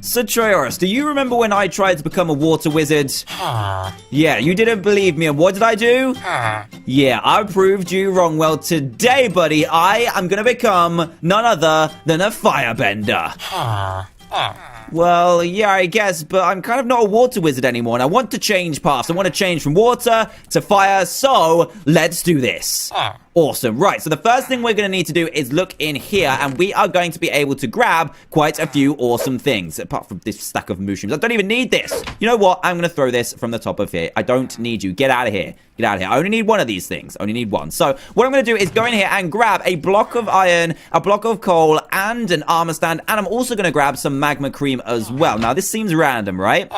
So, Trayaurus, do you remember when I tried to become a water wizard? Yeah, you didn't believe me, and what did I do? Yeah, I proved you wrong. Well, today, buddy, I am gonna become none other than a firebender. Well, yeah, I guess, but I'm kind of not a water wizard anymore, and I want to change paths. I want to change from water to fire, so let's do this. Awesome. Right, so the first thing we're going to need to do is look in here, and we are going to be able to grab quite a few awesome things, apart from this stack of mushrooms. I don't even need this. You know what? I'm going to throw this from the top of here. I don't need you. Get out of here. Get out of here. I only need one of these things. I only need one. So what I'm going to do is go in here and grab a block of iron, a block of coal, and an armor stand, and I'm also going to grab some magma cream as well. Now, this seems random, right?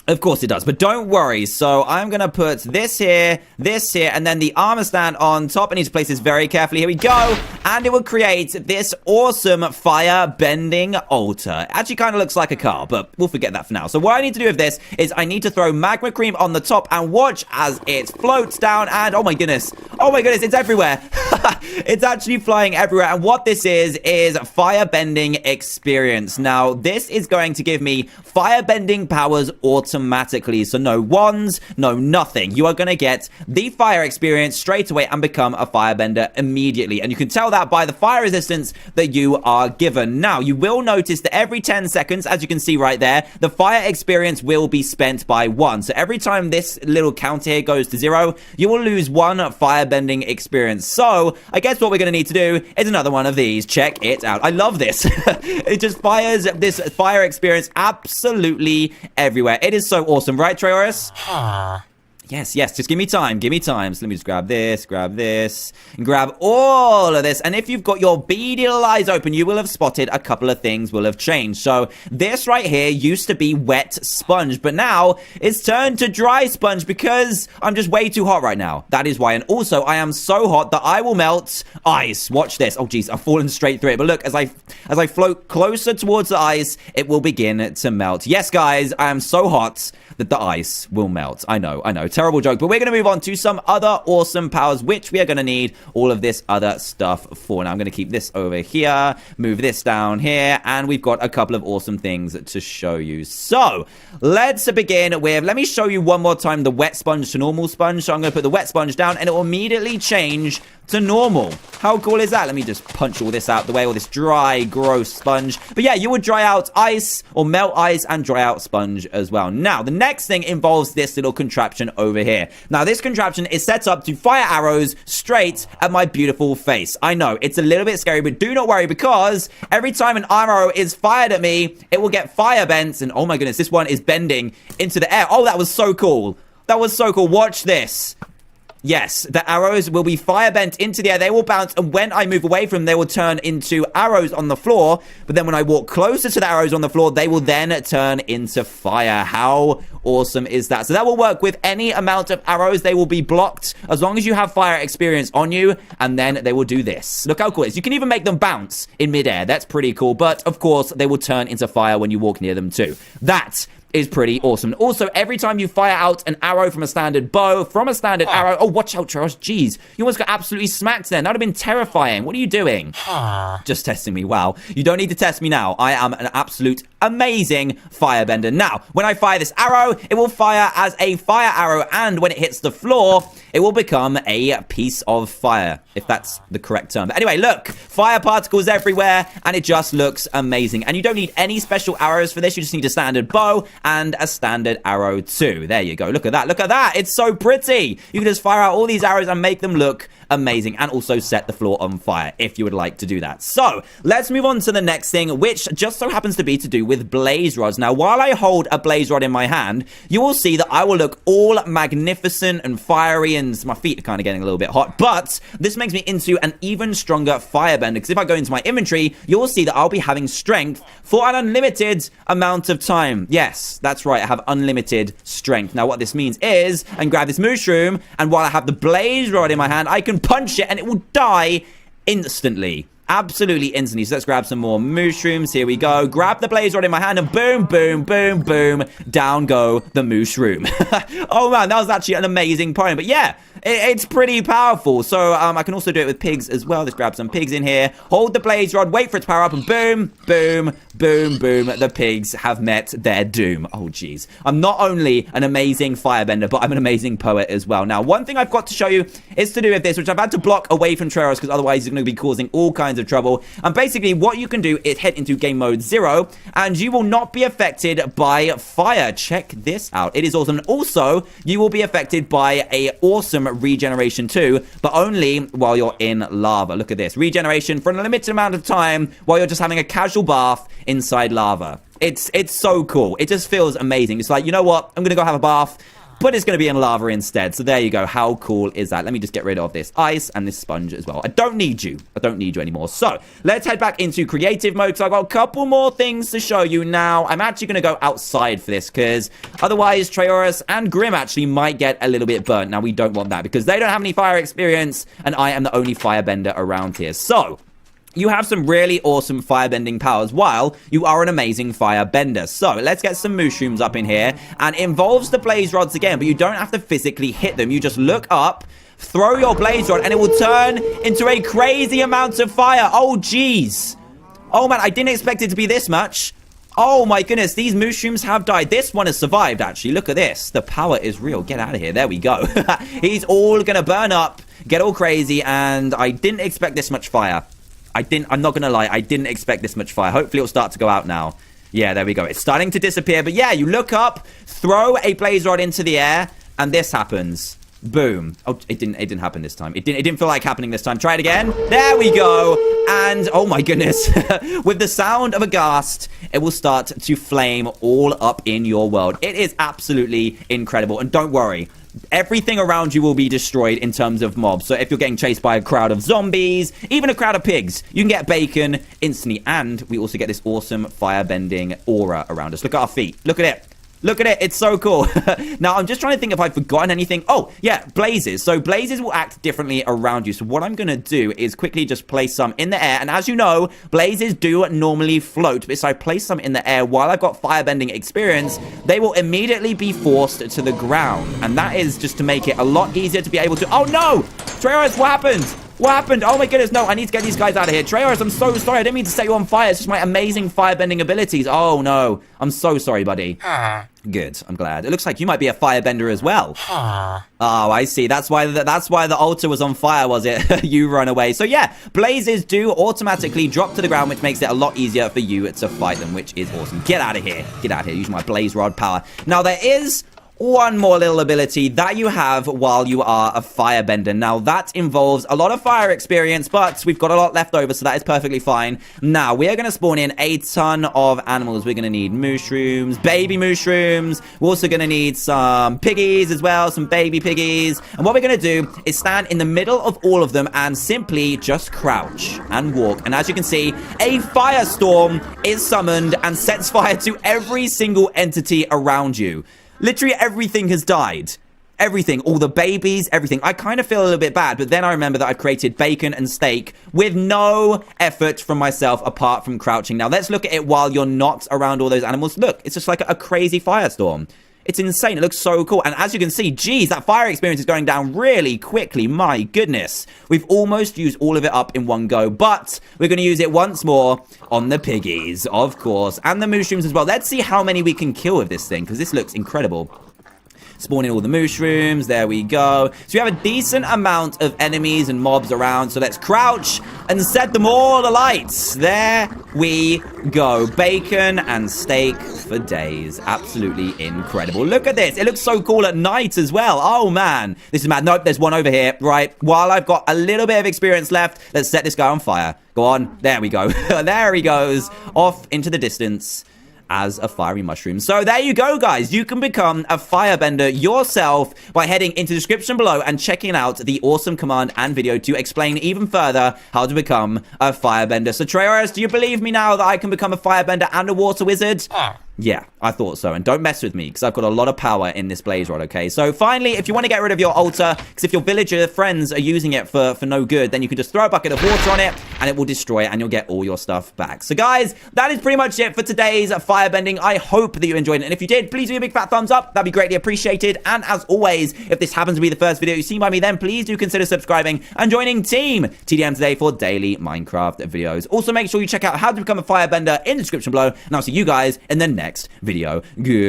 Of course it does, but don't worry. So I'm going to put this here, and then the armor stand on top. I need to place this very carefully. Here we go. And it will create this awesome fire-bending altar. It actually kind of looks like a car, but we'll forget that for now. So what I need to do with this is I need to throw magma cream on the top and watch as it floats down. And oh my goodness, it's everywhere. It's actually flying everywhere. And what this is fire-bending experience. Now, this is going to give me fire-bending powers automatically. So no wands, no nothing. You are going to get the fire experience straight away and become a firebender immediately. And you can tell that by the fire resistance that you are given. Now, you will notice that every 10 seconds, as you can see right there, the fire experience will be spent by 1. So every time this little counter here goes to 0, you will lose 1 firebending experience. So I guess what we're going to need to do is another one of these. Check it out. I love this. It just fires this fire experience absolutely everywhere. It is so awesome, right, Trayaurus? Yes, just give me time. So let me just grab this, and grab all of this. And if you've got your beady little eyes open, you will have spotted a couple of things will have changed. So this right here used to be wet sponge, but now it's turned to dry sponge because I'm just way too hot right now. That is why. And also, I am so hot that I will melt ice. Watch this. Oh, geez, I've fallen straight through it. But look, as I float closer towards the ice, it will begin to melt. Yes, guys, I am so hot that the ice will melt. I know. Terrible joke. But we're going to move on to some other awesome powers, which we are going to need all of this other stuff for. Now, I'm going to keep this over here, move this down here, and we've got a couple of awesome things to show you. So, let's begin with, let me show you one more time the wet sponge to normal sponge. So, I'm going to put the wet sponge down, and it will immediately change to normal. How cool is that? Let me just punch all this out the way, all this dry, gross sponge. But yeah, you would dry out ice or melt ice and dry out sponge as well. Now, the next thing involves this little contraption over here. Now, this contraption is set up to fire arrows straight at my beautiful face. I know, it's a little bit scary, but do not worry because every time an arrow is fired at me, it will get fire bent. And oh my goodness, this one is bending into the air. Oh, that was so cool. Watch this. Yes, the arrows will be fire bent into the air. They will bounce, and when I move away from them, they will turn into arrows on the floor. But then when I walk closer to the arrows on the floor, they will then turn into fire. How awesome is that? So that will work with any amount of arrows. They will be blocked as long as you have fire experience on you, and then they will do this. Look how cool it is. You can even make them bounce in midair. That's pretty cool. But, of course, they will turn into fire when you walk near them too. That is pretty awesome. Also, every time you fire out an arrow from a standard bow, arrow... Oh, watch out, Charles. Jeez. You almost got absolutely smacked then. That would have been terrifying. What are you doing? Just testing me. Wow. You don't need to test me now. I am an absolute amazing firebender. Now, when I fire this arrow, it will fire as a fire arrow, and when it hits the floor, it will become a piece of fire, if that's the correct term. But anyway, look. Fire particles everywhere, and it just looks amazing. And you don't need any special arrows for this. You just need a standard bow and a standard arrow too. There you go. Look at that. It's so pretty. You can just fire out all these arrows and make them look amazing, and also set the floor on fire if you would like to do that. So let's move on to the next thing, which just so happens to be to do with blaze rods. Now, while I hold a blaze rod in my hand, you will see that I will look all magnificent and fiery, and my feet are kind of getting a little bit hot, but this makes me into an even stronger firebender, because if I go into my inventory, you'll see that I'll be having strength for an unlimited amount of time. Yes, that's right, I have unlimited strength. Now, what this means is, I can grab this mushroom, and while I have the blaze rod in my hand, I can punch it, and it will die instantly. Absolutely instantly. So let's grab some more mushrooms. Here we go. Grab the blaze rod in my hand, and boom, boom, boom, boom. Down go the mushroom. Oh, man, that was actually an amazing poem. But yeah, It's pretty powerful. So I can also do it with pigs as well. Let's grab some pigs in here. Hold the blaze rod. Wait for it to power up. And boom, boom, boom, boom. The pigs have met their doom. Oh, jeez. I'm not only an amazing firebender, but I'm an amazing poet as well. Now, one thing I've got to show you is to do with this, which I've had to block away from Trayaurus because otherwise he's going to be causing all kinds of trouble. And basically, what you can do is head into game mode 0, and you will not be affected by fire. Check this out. It is awesome. And also, you will be affected by a awesome regeneration too, but only while you're in lava. Look at this. Regeneration for an unlimited amount of time while you're just having a casual bath inside lava. It's so cool. It just feels amazing. It's like, you know what? I'm going to go have a bath, but it's going to be in lava instead. So there you go. How cool is that? Let me just get rid of this ice and this sponge as well. I don't need you. I don't need you anymore. So let's head back into creative mode. So I've got a couple more things to show you now. I'm actually going to go outside for this because otherwise Trayaurus and Grim actually might get a little bit burnt. Now we don't want that because they don't have any fire experience and I am the only firebender around here. So you have some really awesome firebending powers while you are an amazing firebender. So let's get some mushrooms up in here. And it involves the blaze rods again, but you don't have to physically hit them. You just look up, throw your blaze rod, and it will turn into a crazy amount of fire. Oh, jeez. Oh, man, I didn't expect it to be this much. Oh, my goodness. These mushrooms have died. This one has survived, actually. Look at this. The power is real. Get out of here. There we go. He's all going to burn up, get all crazy, and I didn't expect this much fire. I'm not gonna lie, I didn't expect this much fire. Hopefully it'll start to go out now. Yeah, there we go. It's starting to disappear. But yeah, you look up, throw a blaze rod into the air, and this happens. Boom. Oh, it didn't happen this time. It didn't feel like happening this time. Try it again. There we go. And oh my goodness. With the sound of a ghast, it will start to flame all up in your world. It is absolutely incredible. And don't worry, everything around you will be destroyed in terms of mobs. So if you're getting chased by a crowd of zombies, even a crowd of pigs, you can get bacon instantly. And we also get this awesome firebending aura around us. Look at our feet. Look at it. Look at it. It's so cool. Now, I'm just trying to think if I've forgotten anything. Oh, yeah, blazes. So blazes will act differently around you. So what I'm going to do is quickly just place some in the air. And as you know, blazes do normally float. But if I place some in the air while I've got firebending experience, they will immediately be forced to the ground. And that is just to make it a lot easier to be able to... Oh, no! Trayaurus, what happened? What happened? Oh my goodness, no, I need to get these guys out of here. Trayaurus, I'm so sorry. I didn't mean to set you on fire. It's just my amazing firebending abilities. Oh no, I'm so sorry, buddy. Good, I'm glad. It looks like you might be a firebender as well. Oh, I see. That's why the altar was on fire, was it? You run away. So yeah, blazes do automatically drop to the ground, which makes it a lot easier for you to fight them, which is awesome. Get out of here. Get out of here. Use my blaze rod power. Now, there is one more little ability that you have while you are a firebender. Now, that involves a lot of fire experience, but we've got a lot left over, so that is perfectly fine. Now, we are going to spawn in a ton of animals. We're going to need mushrooms, baby mushrooms. We're also going to need some piggies as well, some baby piggies. And what we're going to do is stand in the middle of all of them and simply just crouch and walk. And as you can see, a firestorm is summoned and sets fire to every single entity around you. Literally everything has died. Everything. All the babies, everything. I kind of feel a little bit bad, but then I remember that I've created bacon and steak with no effort from myself apart from crouching. Now, let's look at it while you're not around all those animals. Look, it's just like a crazy firestorm. It's insane. It looks so cool. And as you can see, geez, that fire experience is going down really quickly. My goodness. We've almost used all of it up in one go, but we're going to use it once more on the piggies, of course, and the mushrooms as well. Let's see how many we can kill with this thing, because this looks incredible. Spawning all the mushrooms. There we go. So we have a decent amount of enemies and mobs around. So let's crouch and set them all alight. There we go. Bacon and steak for days. Absolutely incredible. Look at this. It looks so cool at night as well. Oh, man. This is mad. Nope, there's one over here. Right. While I've got a little bit of experience left, let's set this guy on fire. Go on. There we go. There he goes. Off into the distance as a fiery mushroom. So there you go, guys. You can become a firebender yourself by heading into the description below and checking out the awesome command and video to explain even further how to become a firebender. So Trayaurus, do you believe me now that I can become a firebender and a water wizard? Yeah, I thought so. And don't mess with me, because I've got a lot of power in this blaze rod, okay? So finally, if you want to get rid of your altar, because if your villager friends are using it for no good, then you can just throw a bucket of water on it, and it will destroy it, and you'll get all your stuff back. So guys, that is pretty much it for today's firebending. I hope that you enjoyed it. And if you did, please do a big fat thumbs up. That'd be greatly appreciated. And as always, if this happens to be the first video you've seen by me, then please do consider subscribing and joining Team TDM today for daily Minecraft videos. Also, make sure you check out how to become a firebender in the description below. And I'll see you guys in the next video. Goodbye.